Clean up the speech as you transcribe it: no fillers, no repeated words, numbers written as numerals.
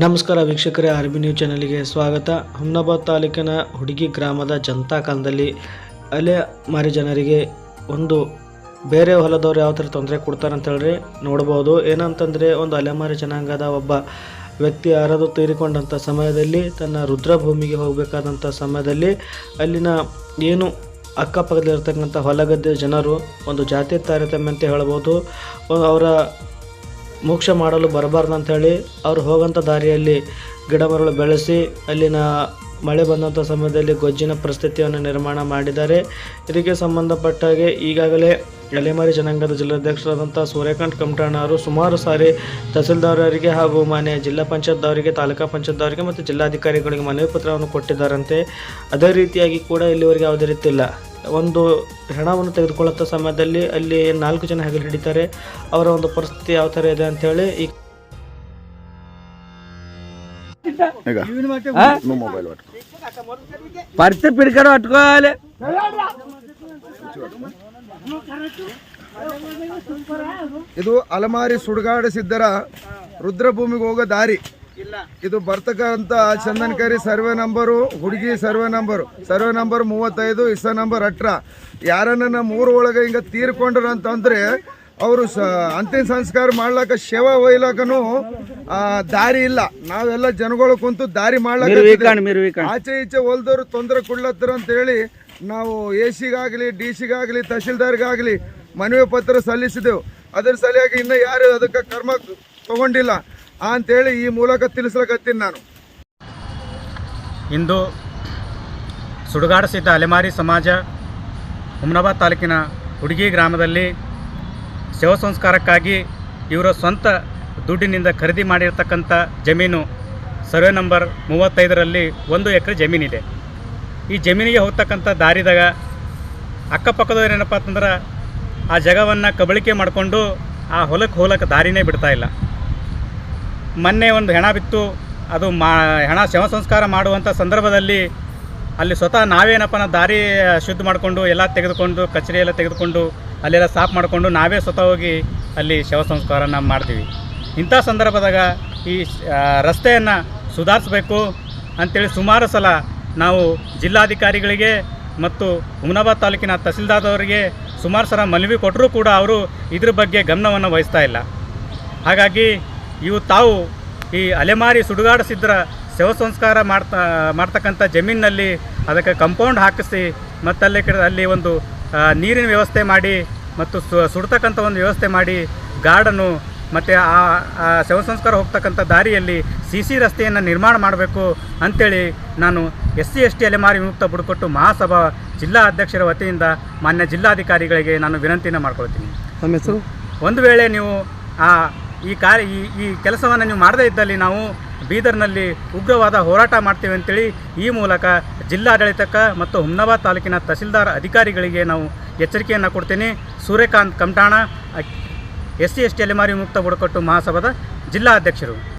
ನಮಸ್ಕಾರ ವೀಕ್ಷಕರೇ, R B news ಚಾನಲ್ಗೆ ಸ್ವಾಗತ. ಹುಮ್ನಾಬಾದ್ ತಾಲೂಕಿನ ಹುಡುಗಿ ಗ್ರಾಮದ ಜನತಾ ಕಾಲದಲ್ಲಿ ಅಲೆಮಾರಿ ಜನರಿಗೆ ಒಂದು ಬೇರೆ ಹೊಲದವ್ರು ಯಾವ ಥರ ತೊಂದರೆ ಕೊಡ್ತಾರೆ ಅಂತ ಹೇಳ್ರಿ ನೋಡ್ಬೋದು. ಏನಂತಂದರೆ, ಒಂದು ಅಲೆಮಾರಿ ಜನಾಂಗದ ಒಬ್ಬ ವ್ಯಕ್ತಿ ಯಾರಾದರೂ ತೀರಿಕೊಂಡಂಥ ಸಮಯದಲ್ಲಿ ತನ್ನ ರುದ್ರಭೂಮಿಗೆ ಹೋಗಬೇಕಾದಂಥ ಸಮಯದಲ್ಲಿ ಅಲ್ಲಿನ ಏನು ಅಕ್ಕಪಕ್ಕದಲ್ಲಿರ್ತಕ್ಕಂಥ ಹೊಲಗದ್ದೆ ಜನರು ಒಂದು ಜಾತಿ ತಾರತಮ್ಯ ಅಂತ ಹೇಳ್ಬೋದು, ಅವರ ಮೋಕ್ಷ ಮಾಡಲು ಬರಬಾರ್ದು ಅಂಥೇಳಿ ಅವರು ಹೋಗೋಂಥ ದಾರಿಯಲ್ಲಿ ಗಿಡ ಮರಗಳು ಬೆಳೆಸಿ ಅಲ್ಲಿನ ಮಳೆ ಬಂದಂಥ ಸಮಯದಲ್ಲಿ ಗೊಜ್ಜಿನ ಪರಿಸ್ಥಿತಿಯನ್ನು ನಿರ್ಮಾಣ ಮಾಡಿದ್ದಾರೆ. ಇದಕ್ಕೆ ಸಂಬಂಧಪಟ್ಟಾಗೆ ಈಗಾಗಲೇ ಅಲೆಮಾರಿ ಜನಾಂಗದ ಜಿಲ್ಲಾಧ್ಯಕ್ಷರಾದಂಥ ಸೂರ್ಯಕಾಂತ್ ಕಮಟಣ್ಣವರು ಸುಮಾರು ಸಾರಿ ತಹಸೀಲ್ದಾರರಿಗೆ ಹಾಗೂ ಮಾನ್ಯ ಜಿಲ್ಲಾ ಪಂಚಾಯತ್ದವರಿಗೆ, ತಾಲೂಕಾ ಪಂಚಾಯತ್ದವರಿಗೆ ಮತ್ತು ಜಿಲ್ಲಾಧಿಕಾರಿಗಳಿಗೆ ಮನವಿ ಪತ್ರವನ್ನು ಕೊಟ್ಟಿದ್ದಾರಂತೆ. ಅದೇ ರೀತಿಯಾಗಿ ಕೂಡ ಇಲ್ಲಿವರೆಗೆ ಯಾವುದೇ ರೀತಿ ಇಲ್ಲ. ಒಂದು ಹೆಣವನ್ನು ತೆಗೆದುಕೊಳ್ಳುವಂಥ ಸಮಯದಲ್ಲಿ ಅಲ್ಲಿ 4 ಜನ ಹೆಗಲು ಹಿಡಿತಾರೆ. ಅವರ ಒಂದು ಪರಿಸ್ಥಿತಿ ಯಾವ ಥರ ಇದೆ ಅಂಥೇಳಿ ಈ పరిస్థితి పిడికడ పట్టుకోవాలి. ಇದು ಅಲೆಮಾರಿ ಸುಡುಗಾಡಿಸಿದ್ದರ ರುದ್ರಭೂಮಿಗೆ ಹೋಗೋ ದಾರಿ. ಇದು ಬರ್ತಕ್ಕಂಥ ಚಂದನಕರಿ ಸರ್ವೆ ನಂಬರು, ಹುಡುಗಿ ಸರ್ವೆ ನಂಬರ್ 35, ಇಸ ನಂಬರ್ 18. ಯಾರನ್ನ ಮೂರು ಒಳಗೆ ಹಿಂಗೆ ತೀರ್ಕೊಂಡ್ರ ಅಂತಂದ್ರೆ ಅವರು ಅಂತಿಮ ಸಂಸ್ಕಾರ ಮಾಡ್ಲಾಕ ಶವ ಒಯ್ಲಾಕನು ದಾರಿ ಇಲ್ಲ. ನಾವೆಲ್ಲ ಜನಗಳು ಕುಂತು ದಾರಿ ಮಾಡ್ಲಾಕ ಆಚೆ ಈಚೆ ಹೊಲ್ದವ್ರು ತೊಂದರೆ ಕೊಡ್ಲತ್ತಾರ ಅಂತ ಹೇಳಿ ನಾವು ಎಸಿಗಾಗಲಿ, DC-ಗಾಗಲಿ, ತಹಶೀಲ್ದಾರ್ಗಾಗಲಿ ಮನವಿ ಪತ್ರ ಸಲ್ಲಿಸಿದೆವು. ಅದರ ಸಲುವಾಗಿ ಇನ್ನೂ ಯಾರು ಅದಕ್ಕೆ ಕ್ರಮ ತಗೊಂಡಿಲ್ಲ ಅಂತೇಳಿ ಈ ಮೂಲಕ ತಿಳಿಸ್ಲಕತ್ತೀನಿ ನಾನು. ಇಂದು ಸುಡುಗಾಡಿಸಿದ್ದ ಅಲೆಮಾರಿ ಸಮಾಜ ಹುಮ್ನಾಬಾದ್ ತಾಲೂಕಿನ ಹುಡುಗಿ ಗ್ರಾಮದಲ್ಲಿ ಶವ ಸಂಸ್ಕಾರಕ್ಕಾಗಿ ಇವರ ಸ್ವಂತ ದುಡ್ಡಿನಿಂದ ಖರೀದಿ ಮಾಡಿರ್ತಕ್ಕಂಥ ಜಮೀನು ಸರ್ವೆ ನಂಬರ್ 35ರಲ್ಲಿ 1 ಎಕರೆ ಜಮೀನಿದೆ. ಈ ಜಮೀನಿಗೆ ಹೋಗ್ತಕ್ಕಂಥ ದಾರಿದಾಗ ಅಕ್ಕಪಕ್ಕದವ್ರು ಏನಪ್ಪ ಅಂತಂದ್ರೆ ಆ ಜಾಗವನ್ನು ಕಬಳಿಕೆ ಮಾಡಿಕೊಂಡು ಆ ಹೊಲಕ್ಕೆ ಹೋಲಕ್ಕೆ ದಾರಿನೇ ಬಿಡ್ತಾ ಇಲ್ಲ. ಮೊನ್ನೆ ಒಂದು ಹೆಣ ಬಿತ್ತು. ಅದು ಹೆಣ ಶವ ಸಂಸ್ಕಾರ ಮಾಡುವಂಥ ಸಂದರ್ಭದಲ್ಲಿ ಅಲ್ಲಿ ಸ್ವತಃ ನಾವೇನಪ್ಪ ದಾರಿ ಶುದ್ಧ ಮಾಡಿಕೊಂಡು ಎಲ್ಲ ತೆಗೆದುಕೊಂಡು ಕಚೇರಿ ಎಲ್ಲ ತೆಗೆದುಕೊಂಡು ಅಲ್ಲೆಲ್ಲ ಸಾಫ್ ಮಾಡಿಕೊಂಡು ನಾವೇ ಸ್ವತಃ ಹೋಗಿ ಅಲ್ಲಿ ಶವ ಸಂಸ್ಕಾರನ ಮಾಡ್ತೀವಿ. ಇಂಥ ಸಂದರ್ಭದಾಗ ಈ ರಸ್ತೆಯನ್ನು ಸುಧಾರಿಸಬೇಕು ಅಂಥೇಳಿ ಸುಮಾರು ಸಲ ನಾವು ಜಿಲ್ಲಾಧಿಕಾರಿಗಳಿಗೆ ಮತ್ತು ಹುಮ್ನಾಬಾದ್ ತಾಲೂಕಿನ ತಹಸೀಲ್ದಾರ್ದವರಿಗೆ ಸುಮಾರು ಸಲ ಮನವಿ ಕೊಟ್ಟರೂ ಕೂಡ ಅವರು ಇದ್ರ ಬಗ್ಗೆ ಗಮನವನ್ನು ವಹಿಸ್ತಾ ಇಲ್ಲ. ಹಾಗಾಗಿ ತಾವು ಈ ಅಲೆಮಾರಿ ಸುಡುಗಾಡಿಸಿದ್ರ ಶವ ಸಂಸ್ಕಾರ ಮಾಡ್ತಕ್ಕಂಥ ಜಮೀನಿನಲ್ಲಿ ಅದಕ್ಕೆ ಕಾಂಪೌಂಡ್ ಹಾಕಿಸಿ ಮತ್ತು ಅಲ್ಲಿ ಒಂದು ನೀರಿನ ವ್ಯವಸ್ಥೆ ಮಾಡಿ ಮತ್ತು ಸುಡ್ತಕ್ಕಂಥ ಒಂದು ವ್ಯವಸ್ಥೆ ಮಾಡಿ ಗಾರ್ಡನ್ನು ಮತ್ತು ಆ ಶವ ಸಂಸ್ಕಾರ ಹೋಗ್ತಕ್ಕಂಥ ದಾರಿಯಲ್ಲಿ CC ರಸ್ತೆಯನ್ನು ನಿರ್ಮಾಣ ಮಾಡಬೇಕು ಅಂಥೇಳಿ ನಾನು SC ST ಅಲೆಮಾರಿ ವಿಮುಕ್ತ ಬುಡಕಟ್ಟು ಮಹಾಸಭಾ ಜಿಲ್ಲಾ ಅಧ್ಯಕ್ಷರ ವತಿಯಿಂದ ಮಾನ್ಯ ಜಿಲ್ಲಾಧಿಕಾರಿಗಳಿಗೆ ನಾನು ವಿನಂತಿಯನ್ನು ಮಾಡ್ಕೊಳ್ತೀನಿ. ನಮ್ಮ ಹೆಸರು, ಒಂದು ವೇಳೆ ನೀವು ಈ ಕೆಲಸವನ್ನು ನೀವು ಮಾಡದೇ ಇದ್ದಲ್ಲಿ ನಾವು ಬೀದರ್ನಲ್ಲಿ ಉಗ್ರವಾದ ಹೋರಾಟ ಮಾಡ್ತೀವಿ ಅಂತೇಳಿ ಈ ಮೂಲಕ ಜಿಲ್ಲಾಡಳಿತಕ್ಕೆ ಮತ್ತು ಹುಮ್ನಾಬಾದ್ ತಾಲೂಕಿನ ತಹಸೀಲ್ದಾರ್ ಅಧಿಕಾರಿಗಳಿಗೆ ನಾವು ಎಚ್ಚರಿಕೆಯನ್ನು ಕೊಡ್ತೀನಿ. ಸೂರ್ಯಕಾಂತ್ ಕಮಟಣ್ಣ, SC ST ಅಲೆಮಾರಿ ವಿಮುಕ್ತ ಬುಡಕಟ್ಟು ಮಹಾಸಭಾದ ಜಿಲ್ಲಾ ಅಧ್ಯಕ್ಷರು.